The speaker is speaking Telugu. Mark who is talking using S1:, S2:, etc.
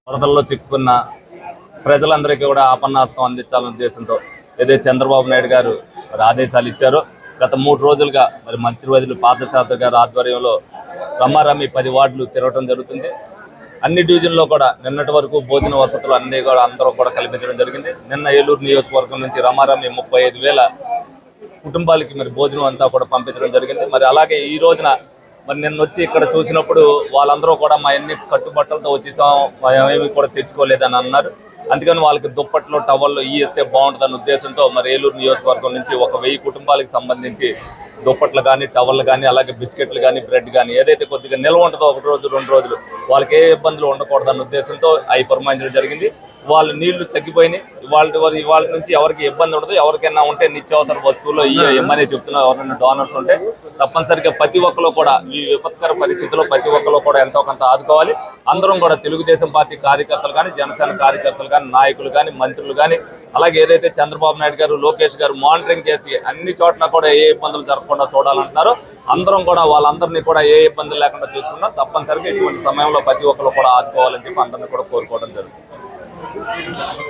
S1: వరదల్లో చిక్కుకున్న ప్రజలందరికీ కూడా ఆపన్నాస్తం అందించాలనే ఉద్దేశంతో ఏదైతే చంద్రబాబు నాయుడు గారు ఆదేశాలు ఇచ్చారో గత 3 రోజులుగా మరి మంత్రివర్యులు పార్థసారథి గారి ఆధ్వర్యంలో రమారమి 10 వార్డులు తిరగడం జరుగుతుంది. అన్ని డివిజన్లో కూడా నిన్నటి వరకు భోజన వసతులు అన్ని కూడా అందరూ కూడా కల్పించడం జరిగింది. నిన్న ఏలూరు నియోజకవర్గం నుంచి రమారమి 35,000 కుటుంబాలకి మరి భోజనం అంతా కూడా పంపించడం జరిగింది. మరి అలాగే ఈ రోజున మరి నిన్న వచ్చి ఇక్కడ చూసినప్పుడు వాళ్ళందరూ కూడా మా ఎన్ని కట్టుబట్టలతో వచ్చేసాం, ఏమీ కూడా తెచ్చుకోలేదని అన్నారు. అందుకని వాళ్ళకి దుప్పట్లు టవల్లో ఇస్తే బాగుంటుందన్న ఉద్దేశంతో మరి ఏలూరు నియోజకవర్గం నుంచి 1000 కుటుంబాలకు సంబంధించి దుప్పట్లు కానీ టవళ్ళు కానీ అలాగే బిస్కెట్లు కానీ బ్రెడ్ కానీ ఏదైతే కొద్దిగా నిల్వ ఉంటుందో 1 రోజు 2 రోజులు వాళ్ళకి ఏ ఇబ్బందులు ఉండకూడదన్న ఉద్దేశంతో అవి పురమాయించడం జరిగింది. వాళ్ళ నీళ్లు తగ్గిపోయినాయి. ఇవాళ నుంచి ఎవరికి ఇబ్బంది ఉండదు. ఎవరికైనా ఉంటే నిత్యావసర వస్తువులు ఇమ్మని చెప్తున్నారు. ఎవరైనా డోనర్స్ ఉంటే తప్పనిసరిగా ప్రతి ఒక్కరు కూడా ఈ విపత్కర పరిస్థితుల్లో ప్రతి ఒక్కరు కూడా ఎంతో కొంత ఆదుకోవాలి. అందరం కూడా తెలుగుదేశం పార్టీ కార్యకర్తలు కానీ జనసేన కార్యకర్తలు కానీ నాయకులు కానీ మంత్రులు కానీ అలాగే ఏదైతే చంద్రబాబు నాయుడు గారు లోకేష్ గారు మానిటరింగ్ చేసి అన్ని చోట్ల కూడా ఏ ఇబ్బందులు జరగకుండా చూడాలంటున్నారో అందరం కూడా వాళ్ళందరినీ కూడా ఏ ఇబ్బందులు లేకుండా చూసుకున్నా తప్పనిసరిగా ఇటువంటి సమయంలో ప్రతి ఒక్కరు కూడా ఆదుకోవాలని చెప్పి అందరినీ కూడా కోరుకోవడం జరుగుతుంది.